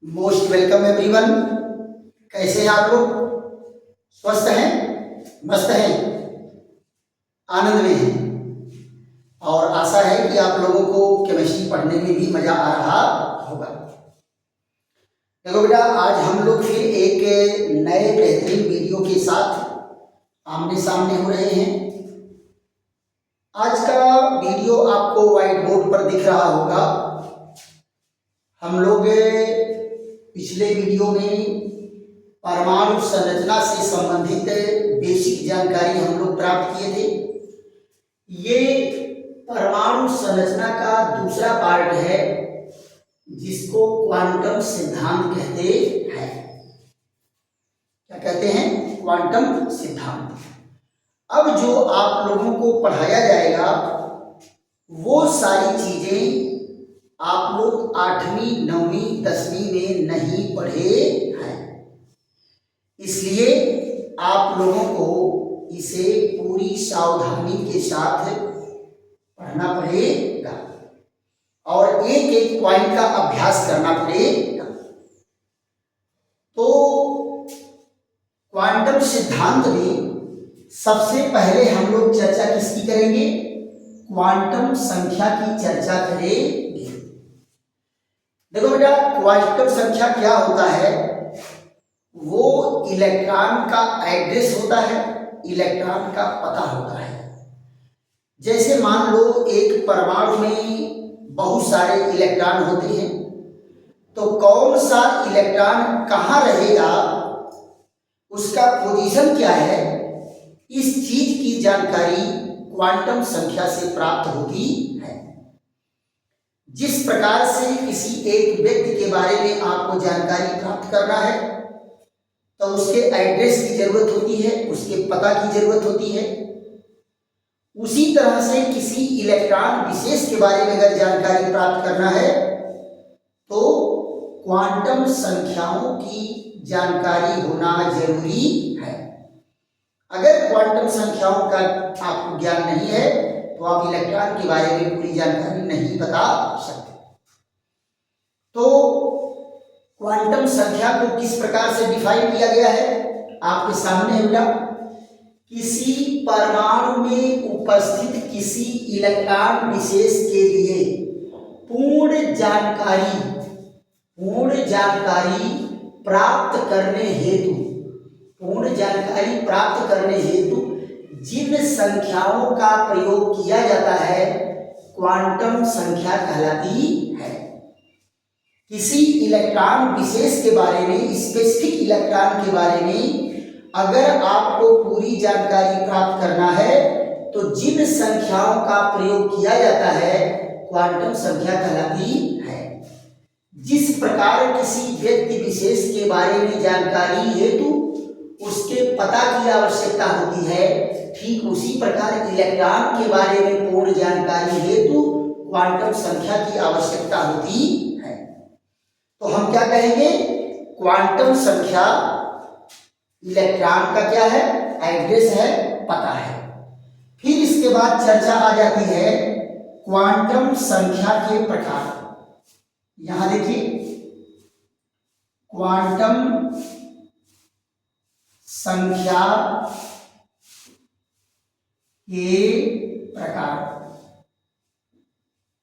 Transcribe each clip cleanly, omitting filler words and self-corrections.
Most welcome everyone. कैसे हैं आप लोग? स्वस्थ हैं, मस्त हैं, आनंद में हैं और आशा है कि आप लोगों को केमिस्ट्री पढ़ने में भी मजा आ रहा होगा। देखो बेटा, आज हम लोग फिर एक नए बेहतरीन वीडियो के साथ आमने सामने हो रहे हैं। आज का वीडियो आपको व्हाइट बोर्ड पर दिख रहा होगा। हम लोग पिछले वीडियो में परमाणु संरचना से संबंधित बेसिक जानकारी हम लोग प्राप्त किए थे। ये परमाणु संरचना का दूसरा पार्ट है जिसको क्वांटम सिद्धांत कहते हैं। क्या कहते हैं? क्वांटम सिद्धांत। अब जो आप लोगों को पढ़ाया जाएगा वो सारी चीजें आप लोग 8वीं 9वीं 10वीं में नहीं पढ़े हैं, इसलिए आप लोगों को इसे पूरी सावधानी के साथ पढ़ना पड़ेगा और एक एक पॉइंट का अभ्यास करना पड़ेगा। तो क्वांटम सिद्धांत में सबसे पहले हम लोग चर्चा किसकी करेंगे? क्वांटम संख्या की चर्चा करेंगे। देखो बेटा, क्वांटम संख्या क्या होता है? वो इलेक्ट्रॉन का एड्रेस होता है, इलेक्ट्रॉन का पता होता है। जैसे मान लो एक परमाणु में बहुत सारे इलेक्ट्रॉन होते हैं, तो कौन सा इलेक्ट्रॉन कहाँ रहेगा, उसका पोजीशन क्या है, इस चीज की जानकारी क्वांटम संख्या से प्राप्त होती है। जिस प्रकार से किसी एक व्यक्ति के बारे में आपको जानकारी प्राप्त करना है तो उसके एड्रेस की जरूरत होती है, उसके पता की जरूरत होती है। उसी तरह से किसी इलेक्ट्रॉन विशेष के बारे में अगर जानकारी प्राप्त करना है तो क्वांटम संख्याओं की जानकारी होना जरूरी है। अगर क्वांटम संख्याओं का आपको ज्ञान नहीं है तो आप इलेक्ट्रॉन के बारे में पूरी जानकारी नहीं बता सकते। तो क्वांटम संख्या को किस प्रकार से डिफाइन किया गया है आपके सामने है बेटा। किसी परमाणु में उपस्थित किसी इलेक्ट्रॉन विशेष के लिए पूर्ण जानकारी प्राप्त करने हेतु जिन संख्याओं का प्रयोग किया जाता है क्वांटम संख्या कहलाती है। किसी इलेक्ट्रॉन विशेष के बारे में, स्पेसिफिक इलेक्ट्रॉन के बारे में अगर आपको पूरी जानकारी प्राप्त करना है तो जिन संख्याओं का प्रयोग किया जाता है क्वांटम संख्या कहलाती है। जिस प्रकार किसी व्यक्ति विशेष के बारे में जानकारी हेतु उसके पता की आवश्यकता होती है, ठीक उसी प्रकार इलेक्ट्रॉन के बारे में पूर्ण जानकारी हेतु क्वांटम संख्या की आवश्यकता होती है। तो हम क्या कहेंगे? क्वांटम संख्या इलेक्ट्रॉन का क्या है? एड्रेस है, पता है। फिर इसके बाद चर्चा आ जाती है क्वांटम संख्या के प्रकार। यहां देखिए, क्वांटम संख्या के प्रकार।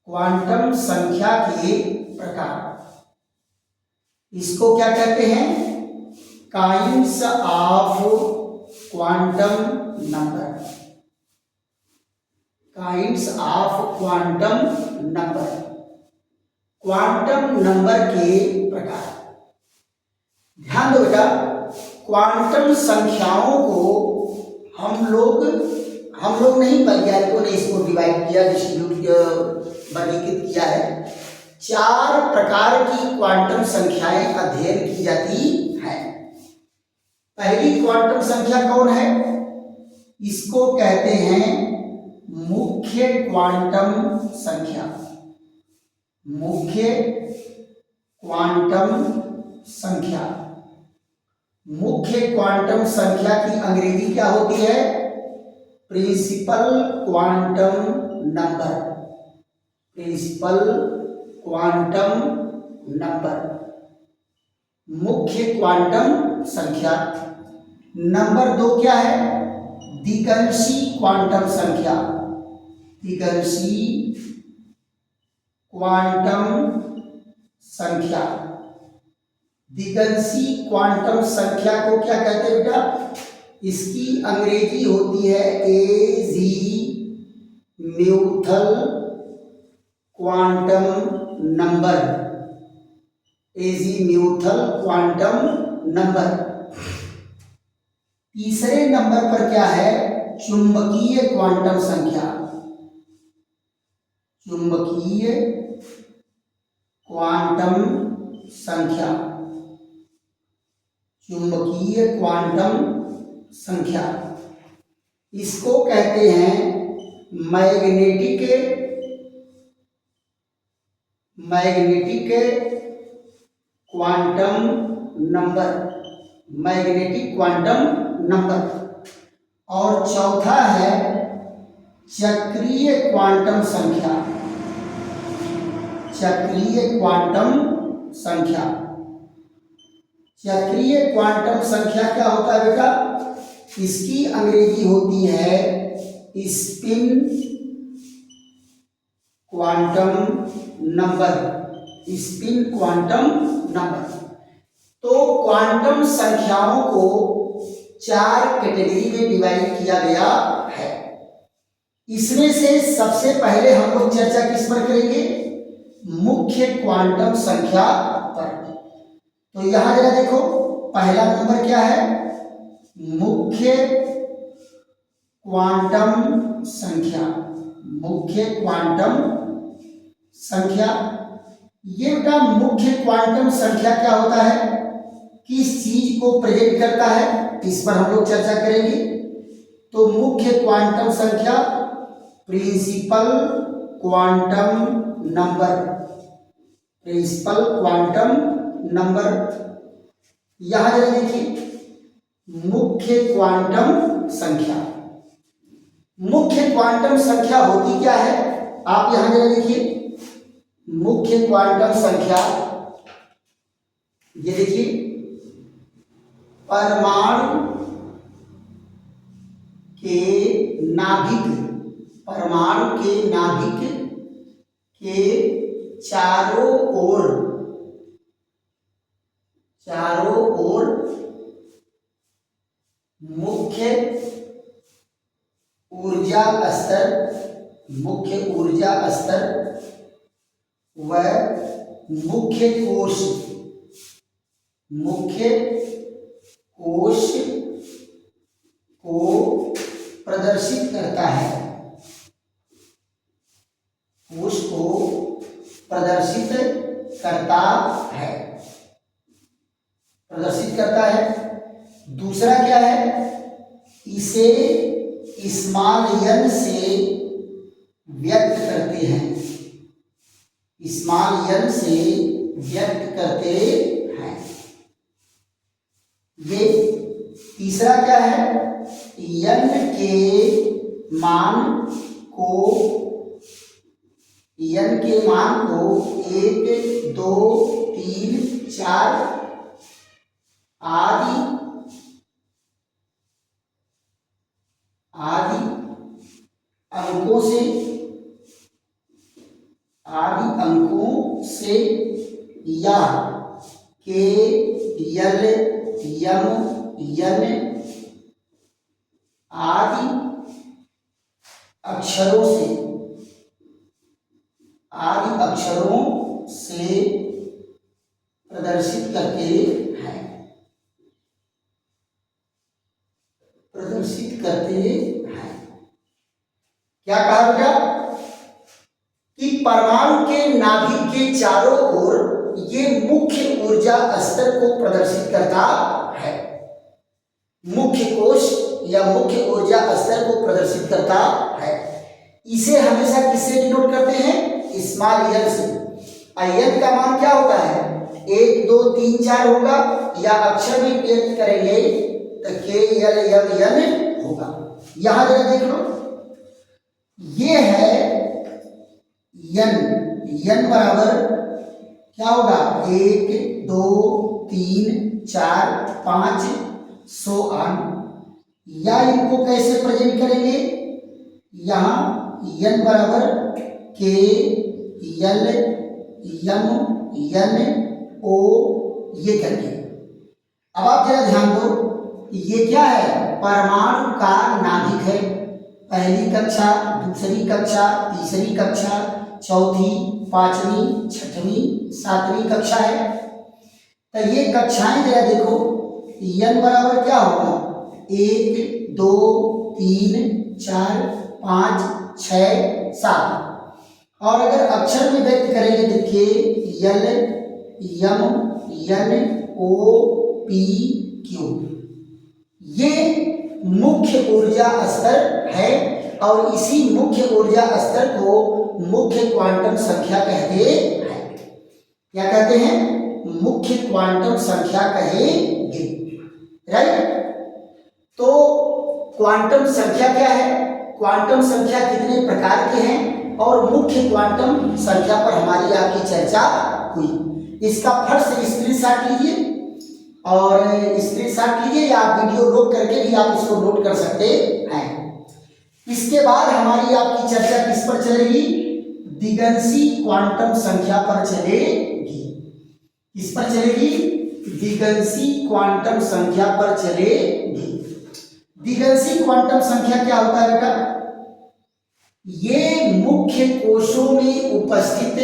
क्वांटम संख्या के प्रकार इसको क्या कहते हैं? Kinds of quantum number. Kinds of quantum number, quantum number के प्रकार। ध्यान दो बेटा, क्वांटम संख्याओं को हम लोग नहीं, वैज्ञानिकों ने इसको डिवाइड किया, वर्गीकृत किया है। 4 प्रकार की क्वांटम संख्याएं अध्ययन की जाती हैं। पहली क्वांटम संख्या कौन है? इसको कहते हैं मुख्य क्वांटम संख्या। मुख्य क्वांटम संख्या। मुख्य क्वांटम संख्या की अंग्रेजी क्या होती है? Principal quantum number. Principal quantum number. मुख्य क्वांटम संख्या। नंबर 2 क्या है? द्विगंशी क्वांटम संख्या। द्विगंशी क्वांटम संख्या। द्विगंशी क्वांटम संख्या को क्या कहते हैं बेटा? इसकी अंग्रेजी होती है azimuthal quantum number. Azimuthal quantum number. तीसरे नंबर पर क्या है? चुंबकीय क्वांटम संख्या। चुंबकीय क्वांटम संख्या। चुंबकीय क्वांटम संख्या इसको कहते हैं magnetic quantum number. Magnetic quantum number. और चौथा है चक्रीय क्वांटम संख्या। चक्रीय क्वांटम संख्या। चक्रीय क्वांटम संख्या क्या होता है बेटा? इसकी अंग्रेजी होती है spin quantum number. Spin quantum number. तो क्वांटम संख्याओं को 4 कैटेगरी में डिवाइड किया गया है। इसमें से सबसे पहले हम लोग चर्चा किस पर करेंगे? मुख्य क्वांटम संख्या पर। तो यहां जरा देखो, पहला नंबर क्या है? मुख्य क्वांटम संख्या। मुख्य क्वांटम संख्या। ये बेटा मुख्य क्वांटम संख्या क्या होता है? किस चीज को प्रेजेंट करता है? इस पर हम लोग चर्चा करेंगे। तो मुख्य क्वांटम संख्या principal quantum number. Principal quantum number. यहां जरा देखिए, मुख्य क्वांटम संख्या। मुख्य क्वांटम संख्या होती क्या है? आप यहां जरा देखिए, मुख्य क्वांटम संख्या ये देखिए, परमाणु के नाभिक। परमाणु के नाभिक के चारों ओर मुख्य ऊर्जा स्तर। मुख्य ऊर्जा स्तर व मुख्य कोश। मुख्य कोश को प्रदर्शित करता है। कोश को प्रदर्शित करता है। प्रदर्शित करता है। दूसरा क्या है? इसे स्मॉल n से व्यक्त करते हैं। स्मॉल n से व्यक्त करते हैं। ये तीसरा क्या है? n के मान को 1, 2, 3, 4 आदि अंकों से या के यल यम यन आदि अक्षरों से प्रदर्शित करते हैं। प्रदर्शित करते हैं। क्या कहा बेटा? कि परमाणु के नाभिक के चारों ओर ये मुख्य ऊर्जा स्तर को प्रदर्शित करता है। मुख्य कोश या मुख्य ऊर्जा स्तर को प्रदर्शित करता है। इसे हमेशा किससे डिनोट करते हैं? स्मॉल n से। n का मान क्या होता है? 1, 2, 3, 4 होगा, या अक्षर में व्यक्त करेंगे तो k l m n होगा। यहां जरा देख लो, ये है n बराबर क्या होगा? 1, 2, 3 4 5 सो ऑन। या इनको कैसे प्रेजेंट करेंगे, यहाँ n बराबर k l m n o ये करके। अब आप जरा ध्यान दो, ये क्या है, परमाणु का नाभिक है। पहली कक्षा, दूसरी कक्षा, तीसरी कक्षा, चौथी, पांचवी, छठवीं, सातवीं कक्षा है। तो ये कक्षाएं जरा देखो, n बराबर क्या होगा, 1 2 3 4 5 6 7। और अगर अक्षर में व्यक्त करेंगे देखिए यल यम यन ओ पी क्यू, ये मुख्य ऊर्जा स्तर है। और इसी मुख्य ऊर्जा स्तर को मुख्य क्वांटम संख्या कहते हैं। क्या कहते हैं, मुख्य क्वांटम संख्या कहेंगे, राइट। तो क्वांटम संख्या क्या है, क्वांटम संख्या कितने प्रकार के हैं, और मुख्य क्वांटम संख्या पर हमारी आपकी चर्चा हुई। इसका फट से स्क्रीनशॉट लीजिए, और स्क्रीनशॉट लीजिए या आप वीडियो रोक करके भी आप इसको नोट कर सकते हैं। इसके बाद हमारी आपकी चर्चा किस पर चलेगी, दिगंशी क्वांटम संख्या पर चलेगी। किस पर चलेगी, दिगंशी क्वांटम संख्या पर चलेगी। दिगंशी क्वांटम संख्या क्या होता है बेटा, ये मुख्य कोशों में उपस्थित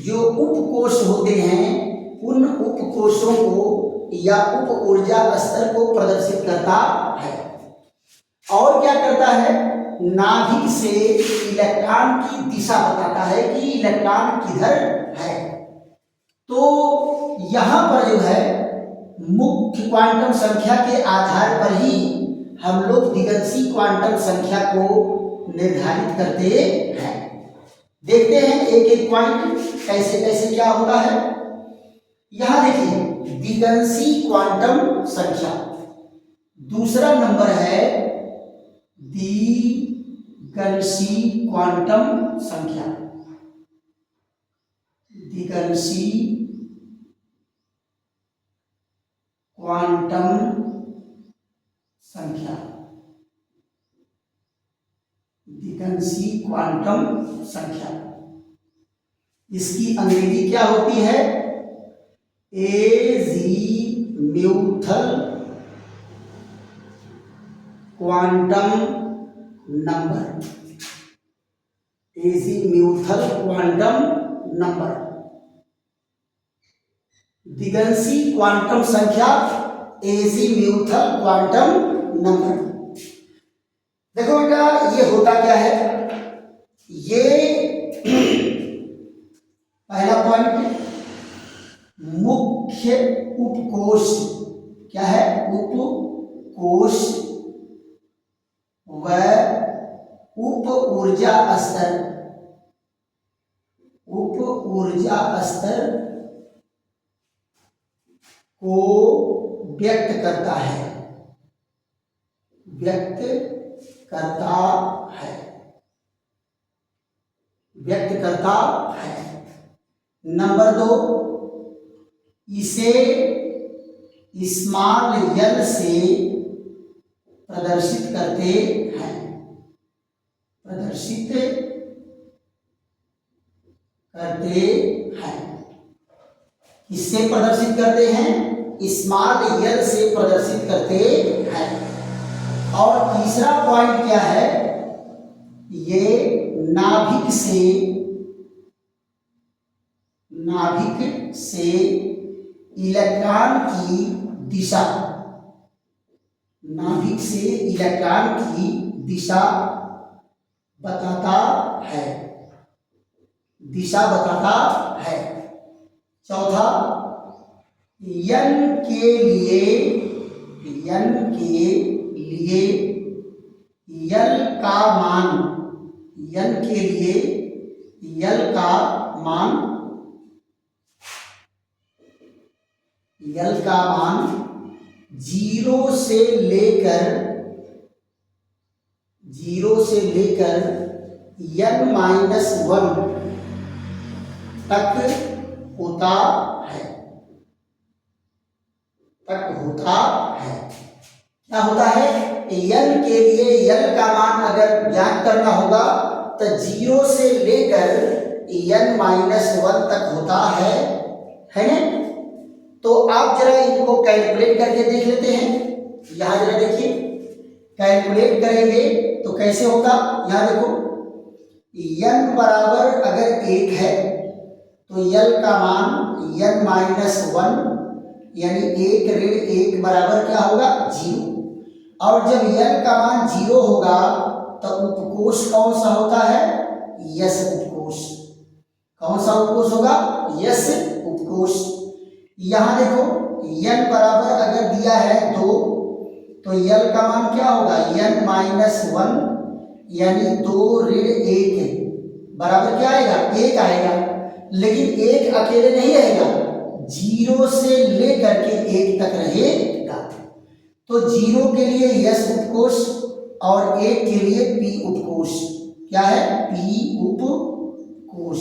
जो उपकोश होते हैं, उन उपकोशों को या उप ऊर्जा स्तर को प्रदर्शित करता है। और क्या करता है, नाभिक से इलेक्ट्रॉन की दिशा बताता है कि इलेक्ट्रॉन किधर है। तो यहाँ पर जो है मुख्य क्वांटम संख्या के आधार पर ही हम लोग दिगंशी क्वांटम संख्या को निर्धारित करते हैं। देखते हैं एक एक पॉइंट कैसे कैसे क्या होता है। यहां देखिए दिगंशी क्वांटम संख्या, दूसरा नंबर है दिगंशी क्वांटम संख्या। दिगंशी क्वांटम संख्या, दिगंशी क्वांटम संख्या, इसकी अंग्रेजी क्या होती है, azimuthal quantum number. Azimuthal quantum number, दिगंशी क्वांटम संख्या, एजीम्यूथल क्वांटम नंबर। देखो बेटा ये होता क्या है, ये पहला पॉइंट मुख्य उपकोश, क्या है, उपकोश व उप ऊर्जा स्तर, उप ऊर्जा स्तर को व्यक्त करता है, व्यक्त करता है, व्यक्त करता है। नंबर 2, इसे स्मॉल एल से प्रदर्शित करते हैं, प्रदर्शित करते हैं। इससे प्रदर्शित करते हैं, स्मॉल एल से प्रदर्शित करते हैं। और तीसरा पॉइंट क्या है, ये नाभिक से, नाभिक से इलेक्ट्रॉन की दिशा, नाभिक से इलेक्ट्रॉन की दिशा बताता है, दिशा बताता है। चौथा, n के लिए, n के लिए यल का मान, n के लिए यल का मान, यल का मान 0 से लेकर, 0 से लेकर n-1 तक होता है। तक होता है। क्या होता है? n के लिए n का मान अगर ज्ञात करना होगा तो 0 से लेकर n-1 तक होता है ना? तो आप जरा इनको कैलकुलेट करके देख लेते हैं। यहां जरा देखिए, कैलकुलेट करेंगे तो कैसे होगा। यहां देखो, n बराबर अगर 1 है तो l का मान n-1 यानी 1 ऋण 1 बराबर क्या होगा? 0। और जब n का मान 0 होगा तो उपकोष कौन सा होता है? यस उपकोष। कौन सा उपकोष होगा? यस उपकोष। यहां देखो, n बराबर अगर दिया है 2 तो l का मान क्या होगा? n-1 यानी 2 ऋण 1 बराबर क्या आएगा? 1 आएगा। लेकिन 1 अकेले नहीं रहेगा, 0 से लेकर के 1 तक रहेगा। तो 0 के लिए यस उपकोष और 1 के लिए पी उपकोष। क्या है? पी उपकोष।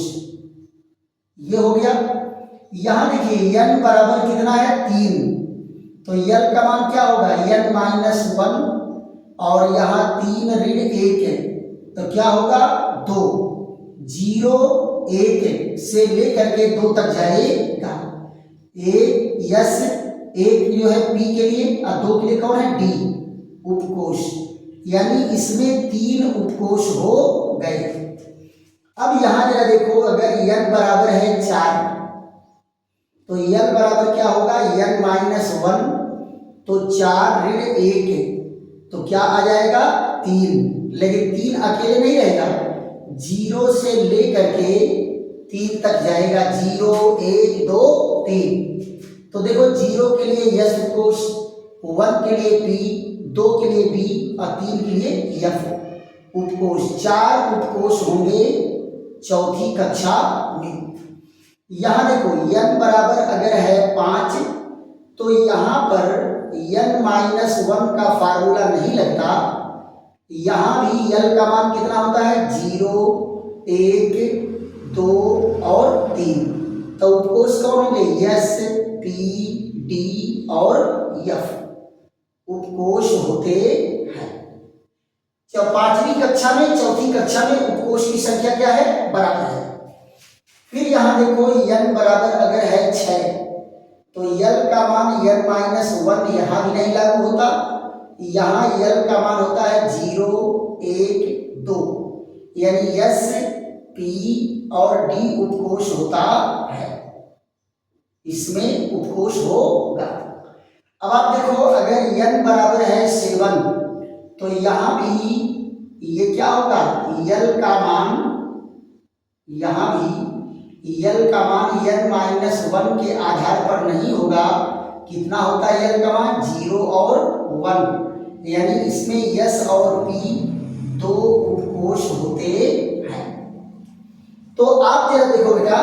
ये हो गया। यहां देखिए n बराबर कितना है? 3। तो l का मान क्या होगा? n-1 और यहाँ 3 ऋण 1 है तो क्या होगा? 2। 0 1 से लेकर के 2 तक जाएगा। एक यस, 1 जो है पी के लिए और 2 के लिए कौन है? डी उपकोष। यानी इसमें 3 उपकोष हो गए। अब यहां जरा देखो, अगर n बराबर है 4 तो n बराबर क्या होगा? n-1 तो 4 ऋण 1 तो क्या आ जाएगा? 3। लेकिन 3 अकेले नहीं रहेगा, 0 से लेकर के 3 तक जाएगा। 0 1 2 3। तो देखो, 0 के लिए यस उपकोष, 1 के लिए पी, 2 के लिए डी और 3 के लिए एफ उपकोष। 4 उपकोष होंगे चौथी कक्षा में। यहां देखो, n बराबर अगर है 5 तो यहां पर n-1 का फार्मूला नहीं लगता। यहां भी l का मान कितना होता है? 0 1 2 और 3। तो उपकोष कौन होंगे? यस पी डी और एफ उपकोष होते हैं। जब 5वीं कक्षा में, चौथी कक्षा में उपकोष की संख्या क्या है? बराबर है। फिर यहां देखो, n बराबर अगर है 6 तो l का मान n-1 यहां भी नहीं लागू होता। यहां l का मान होता है 0 1 2 यानी यस पी और डी उपकोष होता है। इसमें उपकोष होगा। अब आप देखो, अगर n बराबर है 7 तो यहां भी ये क्या होगा? l का मान, यहां भी l का मान n-1 के आधार पर नहीं होगा। कितना होता है l का मान? 0 और 1 यानी इसमें यस और पी 2 उपकोष होते हैं। तो आप जरा देखो बेटा,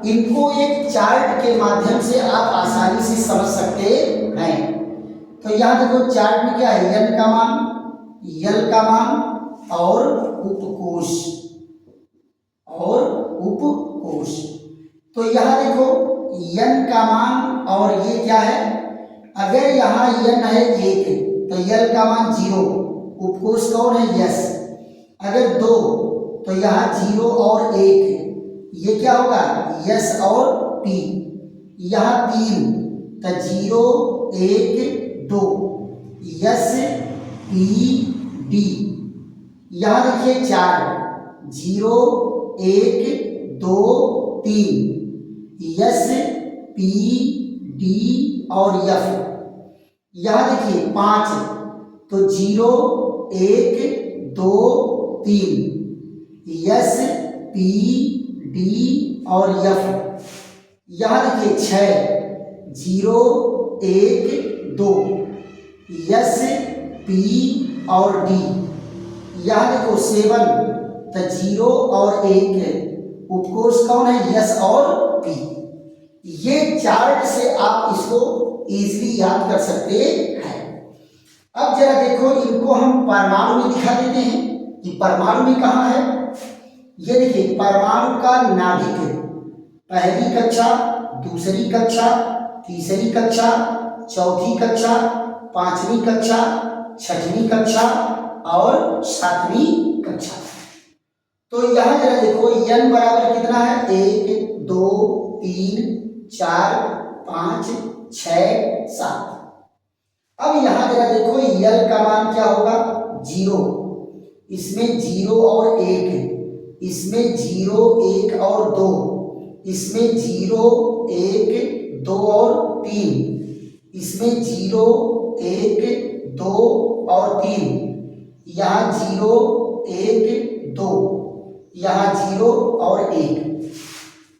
इनको एक चार्ट के माध्यम से आप आसानी से समझ सकते हैं। तो यहां देखो, चार्ट में क्या है? n का मान, l का मान और उपकोष तो यहां देखो, n का मान और ये क्या है? अगर यहाँ n है 1 तो l का मान 0, उपकोष कौन है? यस। अगर 2 तो यहाँ 0 और 1 ये क्या होगा? यस और पी। यहाँ 3 तो 0 1 2 यस पी डी। यहाँ देखिए 4 0 1 2 3 यस पी डी और एफ। यहाँ देखिए 5 तो 0 1 2 3 यस पी डी और एफ। यहाँ देखिए 6 0 1 2 यस पी और डी। यहाँ देखो 7 तो 0 और 1 उपकोष कौन है? यस और पी। ये चार्ट से आप इसको इजीली याद कर सकते हैं। अब जरा देखो, इनको हम परमाणु में दिखा देते हैं कि परमाणु में कहाँ है। ये देखिए, परमाणु का नाभिक, पहली कक्षा, दूसरी कक्षा, तीसरी कक्षा, चौथी कक्षा, पांचवी कक्षा, छठवीं कक्षा और सातवीं कक्षा। तो यहां जरा देखो n बराबर कितना है, 1 2 3 4 5 6 7। अब यहां जरा देखो l का मान क्या होगा, 0, इसमें 0 और 1, इसमें 0 1 और 2, इसमें 0 1 2 और 3, इसमें 0 1 2 और 3, यहाँ 0 1 2, यहाँ 0 और 1,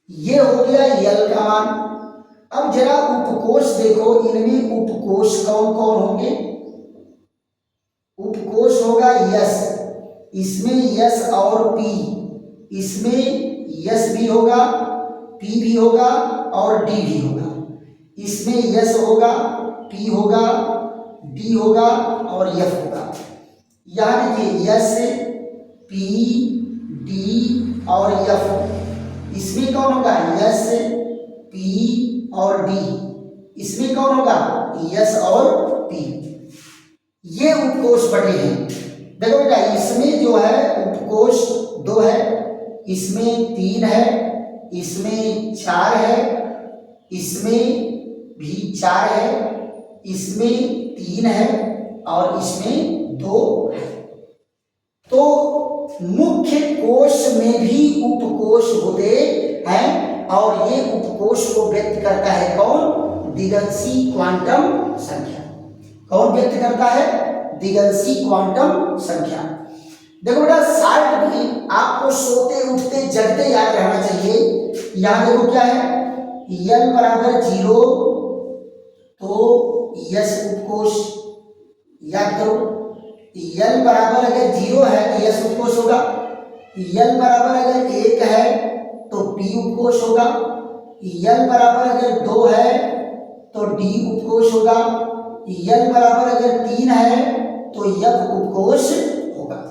ये हो गया यल का मान। अब जरा उपकोष देखो, इनमें उपकोष कौन कौन होंगे। उपकोष होगा यस, इसमें यस और पी, इसमें यस भी होगा, पी भी होगा और डी भी होगा। इसमें यस होगा, पी होगा, डी होगा और एफ होगा। यहाँ देखिए यस, पी, डी और एफ। इसमें कौन होगा, यस, पी और डी। इसमें कौन होगा, यस और पी। ये उपकोष बटे हैं। देखो बेटा, इसमें जो है उपकोष 2 है, इसमें 3 है, इसमें 4 है, इसमें भी 4 है, इसमें 3 है और इसमें 2 है। तो मुख्य कोश में भी उपकोष होते हैं और ये उपकोष को व्यक्त करता है कौन, द्विगंशी क्वांटम संख्या। कौन व्यक्त करता है, द्विगंशी क्वांटम संख्या। देखो बेटा, शार्ट भी आपको सोते उठते जगते याद रहना चाहिए। यहां देखो क्या है, n बराबर 0 तो यस उपकोष याद करो। n बराबर अगर 0 है तो यस उपकोष होगा, n बराबर अगर 1 है तो p उपकोष होगा, n बराबर अगर 2 है तो d उपकोष होगा, n बराबर अगर 3 है तो f उपकोष होगा।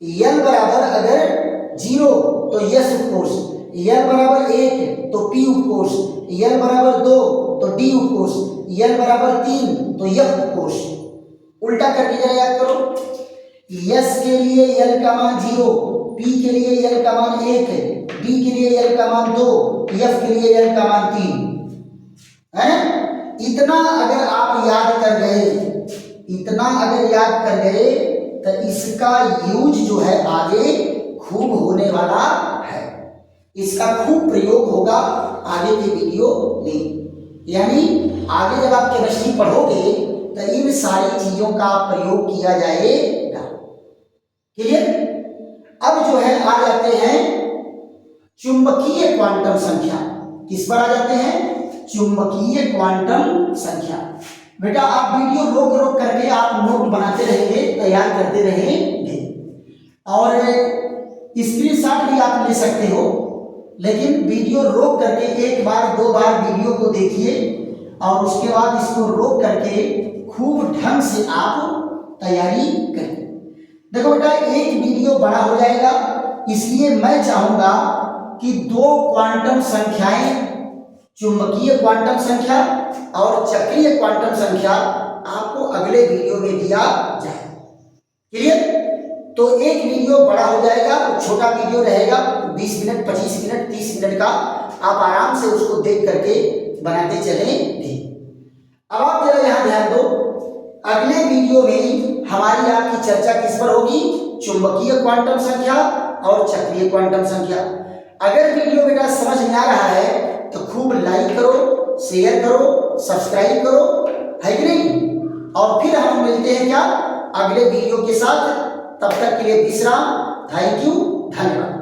n बराबर अगर 0 तो यस उपकोष, n बराबर 1 तो p उपकोष, n बराबर 2 तो d उपकोष, n बराबर 3 तो f उपकोष। उल्टा करके जरा याद करो, यस के लिए l का मान 0, p के लिए l का मान 1, d के लिए l का मान 2, f के लिए l का मान 3 है। इतना अगर आप याद कर गए, इतना अगर याद कर गए तो इसका यूज जो है आगे खूब होने वाला है, इसका खूब प्रयोग होगा आगे के वीडियो में। यानी आगे जब आप केमिस्ट्री पढ़ोगे तो इन सारी चीजों का प्रयोग किया जाएगा। क्लियर। अब जो है आ जाते हैं चुंबकीय क्वांटम संख्या। किस पर आ जाते हैं, चुंबकीय क्वांटम संख्या। बेटा आप वीडियो रोक रोक करके आप नोट बनाते रहेंगे, तैयार करते रहेंगे और स्क्रीनशॉट भी आप ले सकते हो, लेकिन वीडियो रोक करके एक बार 2 बार वीडियो को देखिए और उसके बाद इसको रोक करके खूब ढंग से आप तैयारी करें। देखो बेटा, एक वीडियो बड़ा हो जाएगा, इसलिए मैं चाहूंगा कि 2 क्वांटम संख्याएं, चुंबकीय क्वांटम संख्या और चक्रीय क्वांटम संख्या आपको अगले वीडियो में दिया जाए। क्लियर। तो एक वीडियो बड़ा हो जाएगा, छोटा वीडियो रहेगा 20 मिनट 25 मिनट 30 मिनट का, आप आराम से उसको देख करके बनाते चलेंगे। अब आप जरा यहां ध्यान दो, अगले वीडियो में हमारी आपकी चर्चा किस पर होगी, चुंबकीय क्वांटम संख्या और चक्रीय क्वांटम संख्या। अगर वीडियो बेटा समझ में आ रहा है तो खूब लाइक करो, शेयर करो, सब्सक्राइब करो, है कि नहीं। और फिर हम मिलते हैं क्या अगले वीडियो के साथ। तब तक के लिए विश्राम। थैंक यू, धन्यवाद।